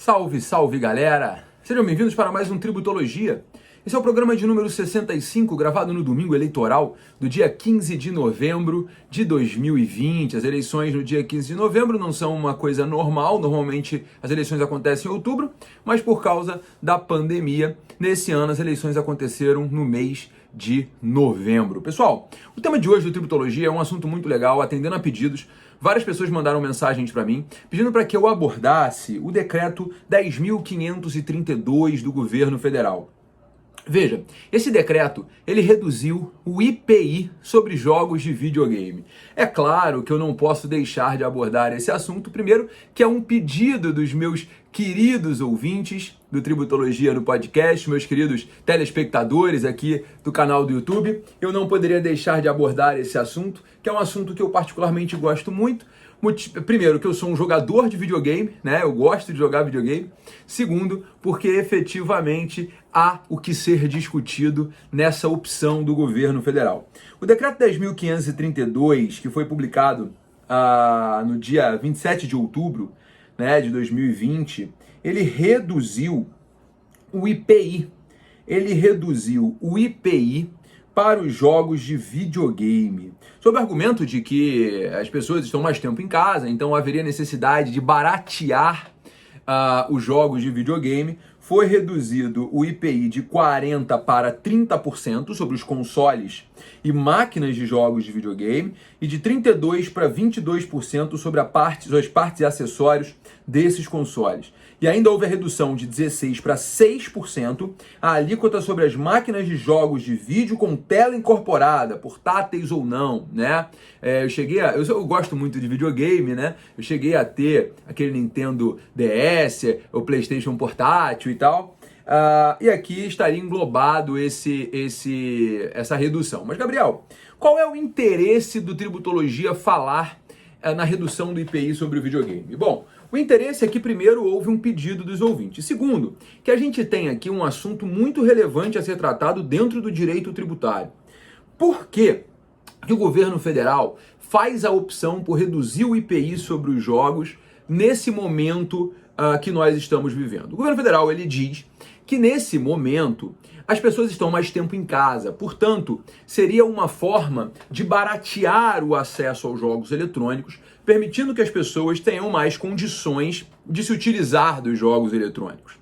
Salve, salve galera! Sejam bem-vindos para mais um Tributologia. Esse é o programa de número 65, gravado no domingo eleitoral do dia 15 de novembro de 2020. As eleições no dia 15 de novembro não são uma coisa normal, normalmente as eleições acontecem em outubro, mas por causa da pandemia, nesse ano as eleições aconteceram no mês de novembro. Pessoal, o tema de hoje do Tributologia é um assunto muito legal, atendendo a pedidos. Várias pessoas mandaram mensagens para mim pedindo para que eu abordasse o decreto 10.532 do governo federal. Veja, esse decreto, ele reduziu o IPI sobre jogos de videogame. É claro que eu não posso deixar de abordar esse assunto, primeiro, que é um pedido dos meus queridos ouvintes do Tributologia no podcast, meus queridos telespectadores aqui do canal do YouTube. Eu não poderia deixar de abordar esse assunto, que é um assunto que eu particularmente gosto muito. Primeiro, que eu sou um jogador de videogame, né? Eu gosto de jogar videogame. Segundo, porque efetivamente há o que ser discutido nessa opção do governo federal. O decreto 10.532, que foi publicado no dia 27 de outubro, né, de 2020, ele reduziu o IPI. Ele reduziu o IPI para os jogos de videogame, sob o argumento de que as pessoas estão mais tempo em casa, então haveria necessidade de baratear os jogos de videogame. Foi reduzido o IPI de 40% para 30% sobre os consoles e máquinas de jogos de videogame e de 32% para 22% sobre as partes e acessórios desses consoles. E ainda houve a redução de 16% para 6% a alíquota sobre as máquinas de jogos de vídeo com tela incorporada, portáteis ou não, né? Eu gosto muito de videogame, né? Eu cheguei a ter aquele Nintendo DS, o PlayStation portátil e tal. E aqui estaria englobado essa redução. Mas, Gabriel, qual é o interesse do Tributologia falar na redução do IPI sobre o videogame? Bom, o interesse é que, primeiro, houve um pedido dos ouvintes. Segundo, que a gente tem aqui um assunto muito relevante a ser tratado dentro do direito tributário. Por que o governo federal faz a opção por reduzir o IPI sobre os jogos nesse momento que nós estamos vivendo? O governo federal, ele diz que nesse momento as pessoas estão mais tempo em casa, portanto, seria uma forma de baratear o acesso aos jogos eletrônicos, permitindo que as pessoas tenham mais condições de se utilizar dos jogos eletrônicos.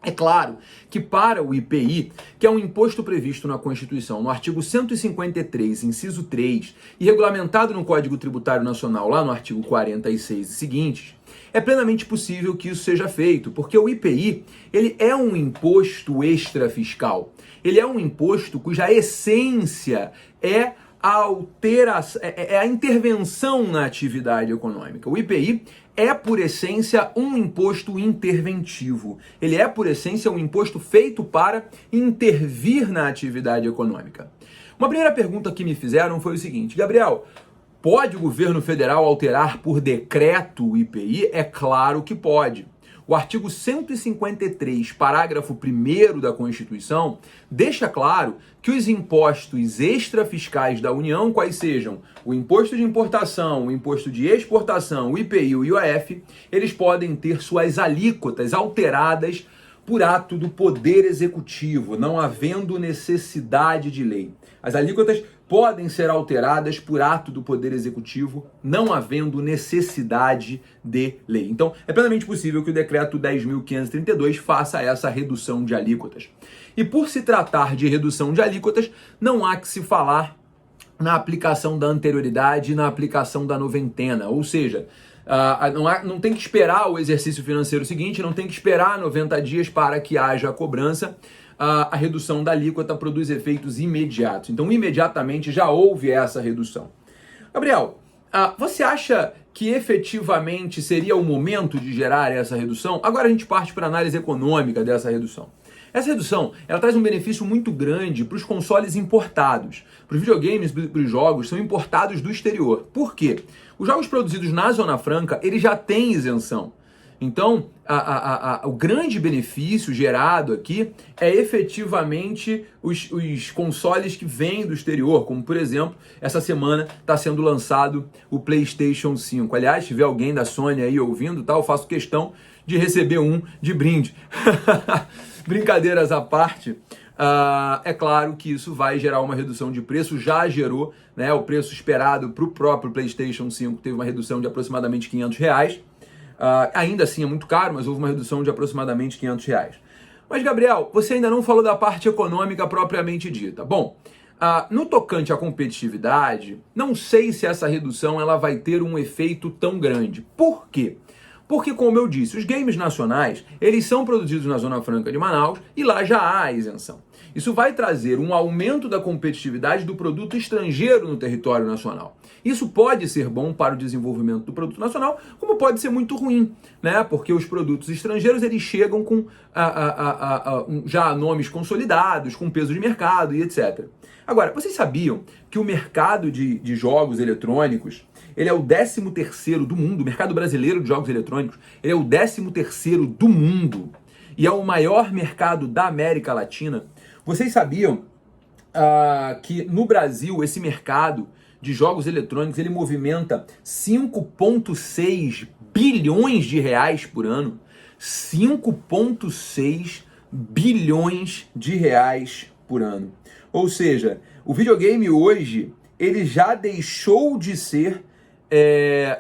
É claro que para o IPI, que é um imposto previsto na Constituição, no artigo 153, inciso 3, e regulamentado no Código Tributário Nacional, lá no artigo 46 e seguintes, é plenamente possível que isso seja feito, porque o IPI, ele é um imposto extrafiscal. Ele é um imposto cuja essência é a intervenção na atividade econômica. O IPI é, por essência, um imposto interventivo. Ele é, por essência, um imposto feito para intervir na atividade econômica. Uma primeira pergunta que me fizeram foi o seguinte: Gabriel, pode o governo federal alterar por decreto o IPI? É claro que pode. O artigo 153, parágrafo 1º da Constituição, deixa claro que os impostos extrafiscais da União, quais sejam o imposto de importação, o imposto de exportação, o IPI e o IOF, eles podem ter suas alíquotas alteradas por ato do Poder Executivo, não havendo necessidade de lei. As alíquotas podem ser alteradas por ato do Poder Executivo, não havendo necessidade de lei. Então, é plenamente possível que o decreto 10.532 faça essa redução de alíquotas. E por se tratar de redução de alíquotas, não há que se falar na aplicação da anterioridade e na aplicação da noventena, ou seja, não tem que esperar o exercício financeiro seguinte, não tem que esperar 90 dias para que haja a cobrança. A redução da alíquota produz efeitos imediatos. Então, imediatamente já houve essa redução. Gabriel, você acha que efetivamente seria o momento de gerar essa redução? Agora a gente parte para a análise econômica dessa redução. Essa redução, ela traz um benefício muito grande para os consoles importados. Para os videogames, para os jogos, são importados do exterior. Por quê? Os jogos produzidos na Zona Franca, eles já têm isenção. Então, o grande benefício gerado aqui é efetivamente os consoles que vêm do exterior, como por exemplo, essa semana está sendo lançado o PlayStation 5. Aliás, se tiver alguém da Sony aí ouvindo, tá, eu faço questão de receber um de brinde. Brincadeiras à parte, é claro que isso vai gerar uma redução de preço, já gerou, né? O preço esperado para o próprio PlayStation 5 teve uma redução de aproximadamente R$500. Ainda assim é muito caro, mas houve uma redução de aproximadamente R$500. Mas, Gabriel, você ainda não falou da parte econômica propriamente dita. Bom, no tocante à competitividade, não sei se essa redução ela vai ter um efeito tão grande. Por quê? Porque, como eu disse, os games nacionais, eles são produzidos na Zona Franca de Manaus e lá já há a isenção. Isso vai trazer um aumento da competitividade do produto estrangeiro no território nacional. Isso pode ser bom para o desenvolvimento do produto nacional, como pode ser muito ruim, né? Porque os produtos estrangeiros, eles chegam com já nomes consolidados, com peso de mercado e etc. Agora, vocês sabiam que o mercado de jogos eletrônicos, ele é o 13º do mundo, o mercado brasileiro de jogos eletrônicos, ele é o 13º do mundo e é o maior mercado da América Latina. Vocês sabiam que no Brasil esse mercado de jogos eletrônicos ele movimenta 5,6 bilhões de reais por ano? 5,6 bilhões de reais por ano. Ou seja, o videogame hoje ele já deixou de ser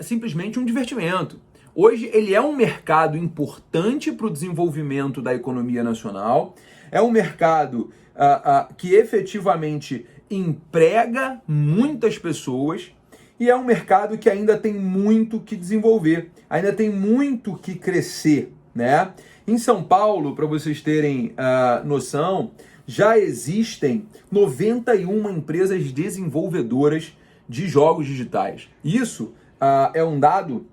simplesmente um divertimento. Hoje ele é um mercado importante para o desenvolvimento da economia nacional, é um mercado que efetivamente emprega muitas pessoas e é um mercado que ainda tem muito que desenvolver, ainda tem muito que crescer, né? Em São Paulo, para vocês terem noção, já existem 91 empresas desenvolvedoras de jogos digitais. Isso é um dado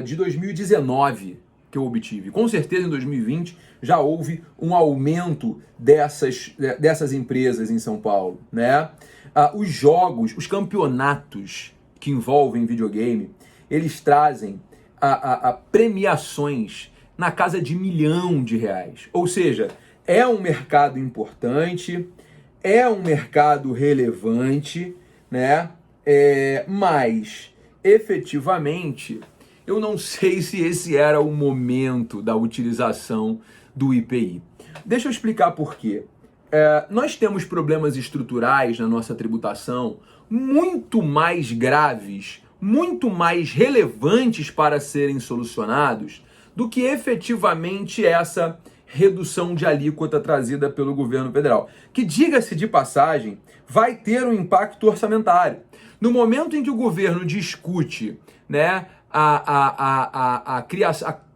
de 2019 que eu obtive. Com certeza em 2020 já houve um aumento dessas empresas em São Paulo, né? Os jogos, os campeonatos que envolvem videogame, eles trazem premiações na casa de R$1 milhão. Ou seja, é um mercado importante, é um mercado relevante, né? Mas, efetivamente, eu não sei se esse era o momento da utilização do IPI. Deixa eu explicar por quê. Nós temos problemas estruturais na nossa tributação muito mais graves, muito mais relevantes para serem solucionados do que efetivamente essa redução de alíquota trazida pelo governo federal, que, diga-se de passagem, vai ter um impacto orçamentário. No momento em que o governo discute, né, a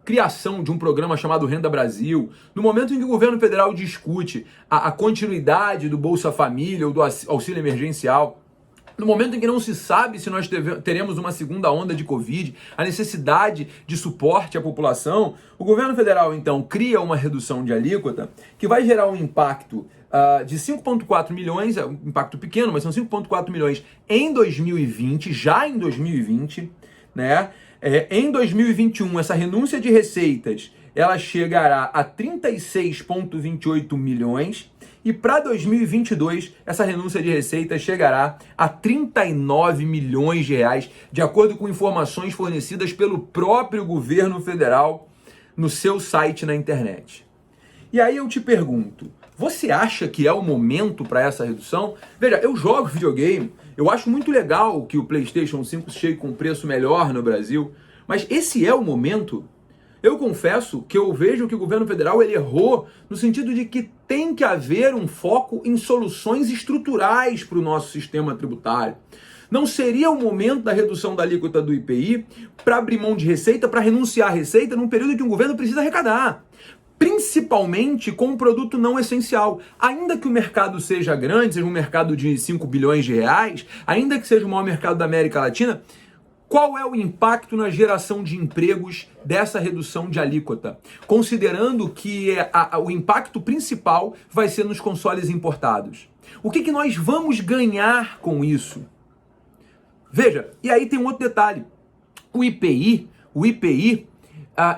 criação de um programa chamado Renda Brasil, no momento em que o governo federal discute a continuidade do Bolsa Família ou do auxílio emergencial, no momento em que não se sabe se nós teremos uma segunda onda de Covid, a necessidade de suporte à população, o governo federal, então, cria uma redução de alíquota que vai gerar um impacto de 5,4 milhões, um impacto pequeno, mas são 5,4 milhões em 2020, já em 2020, né? Em 2021, essa renúncia de receitas, ela chegará a 36,28 milhões, e para 2022, essa renúncia de receita chegará a 39 milhões de reais, de acordo com informações fornecidas pelo próprio governo federal no seu site na internet. E aí eu te pergunto, você acha que é o momento para essa redução? Veja, eu jogo videogame, eu acho muito legal que o PlayStation 5 chegue com um preço melhor no Brasil, mas esse é o momento? Eu confesso que eu vejo que o governo federal ele errou no sentido de que tem que haver um foco em soluções estruturais para o nosso sistema tributário. Não seria o momento da redução da alíquota do IPI para abrir mão de receita, para renunciar à receita num período em que o governo precisa arrecadar, principalmente com um produto não essencial. Ainda que o mercado seja grande, seja um mercado de 5 bilhões de reais, ainda que seja o maior mercado da América Latina, qual é o impacto na geração de empregos dessa redução de alíquota? Considerando que o impacto principal vai ser nos consoles importados. O que nós vamos ganhar com isso? Veja, e aí tem um outro detalhe. O IPI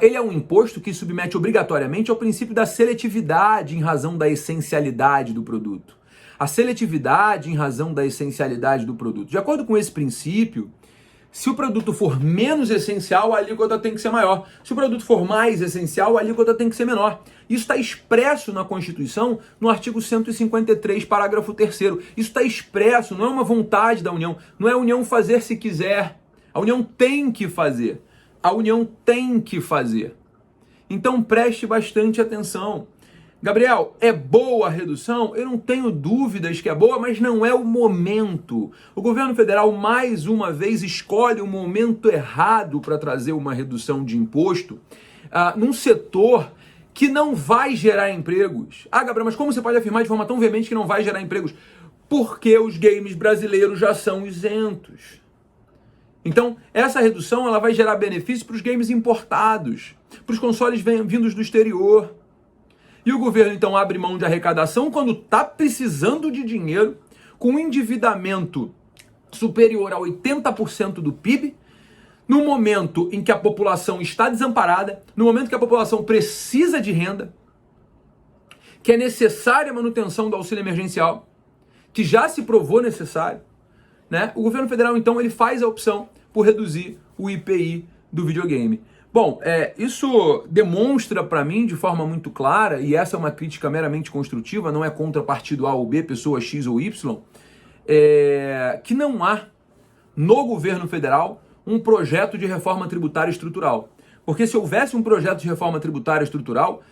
ele é um imposto que submete obrigatoriamente ao princípio da seletividade em razão da essencialidade do produto. A seletividade em razão da essencialidade do produto. De acordo com esse princípio, se o produto for menos essencial, a alíquota tem que ser maior. Se o produto for mais essencial, a alíquota tem que ser menor. Isso está expresso na Constituição, no artigo 153, parágrafo 3º. Isso está expresso, não é uma vontade da União. Não é a União fazer se quiser. A União tem que fazer. A União tem que fazer. Então preste bastante atenção. Gabriel, é boa a redução? Eu não tenho dúvidas que é boa, mas não é o momento. O governo federal, mais uma vez, escolhe o momento errado para trazer uma redução de imposto num setor que não vai gerar empregos. Gabriel, mas como você pode afirmar de forma tão veemente que não vai gerar empregos? Porque os games brasileiros já são isentos. Então, essa redução ela vai gerar benefício para os games importados, para os consoles vindos do exterior. E o governo, então, abre mão de arrecadação quando está precisando de dinheiro, com um endividamento superior a 80% do PIB, no momento em que a população está desamparada, no momento que a população precisa de renda, que é necessária a manutenção do auxílio emergencial, que já se provou necessário, né? O governo federal, então, ele faz a opção por reduzir o IPI do videogame. Bom, isso demonstra para mim de forma muito clara, e essa é uma crítica meramente construtiva, não é contra partido A ou B, pessoa X ou Y, que não há no governo federal um projeto de reforma tributária estrutural. Porque se houvesse um projeto de reforma tributária estrutural,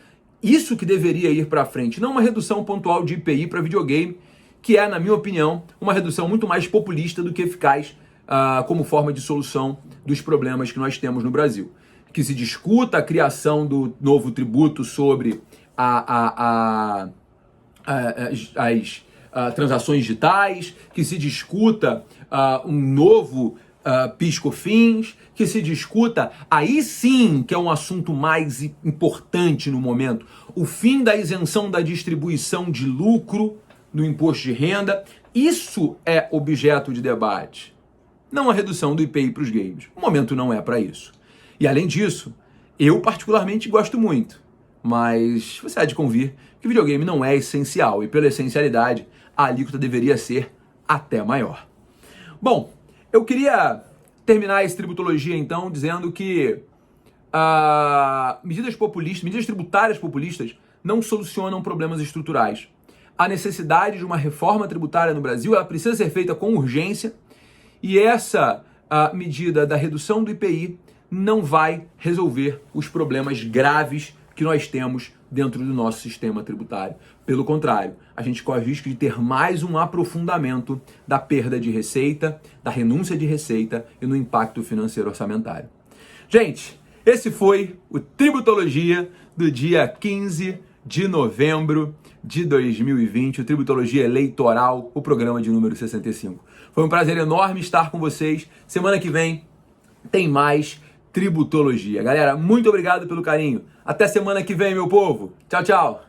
isso que deveria ir para frente, não uma redução pontual de IPI para videogame, que é, na minha opinião, uma redução muito mais populista do que eficaz como forma de solução dos problemas que nós temos no Brasil. Que se discuta a criação do novo tributo sobre as transações digitais, que se discuta um novo PIS/COFINS, que se discuta, aí sim que é um assunto mais importante no momento, o fim da isenção da distribuição de lucro no imposto de renda. Isso é objeto de debate, não a redução do IPI para os games. O momento não é para isso. E além disso, eu particularmente gosto muito, mas você há de convir que videogame não é essencial e pela essencialidade a alíquota deveria ser até maior. Bom, eu queria terminar esse Tributologia então dizendo que medidas tributárias populistas não solucionam problemas estruturais. A necessidade de uma reforma tributária no Brasil ela precisa ser feita com urgência e essa medida da redução do IPI não vai resolver os problemas graves que nós temos dentro do nosso sistema tributário. Pelo contrário, a gente corre o risco de ter mais um aprofundamento da perda de receita, da renúncia de receita e no impacto financeiro orçamentário. Gente, esse foi o Tributologia do dia 15 de novembro de 2020, o Tributologia Eleitoral, o programa de número 65. Foi um prazer enorme estar com vocês. Semana que vem tem mais Tributologia. Galera, muito obrigado pelo carinho. Até semana que vem, meu povo. Tchau, tchau.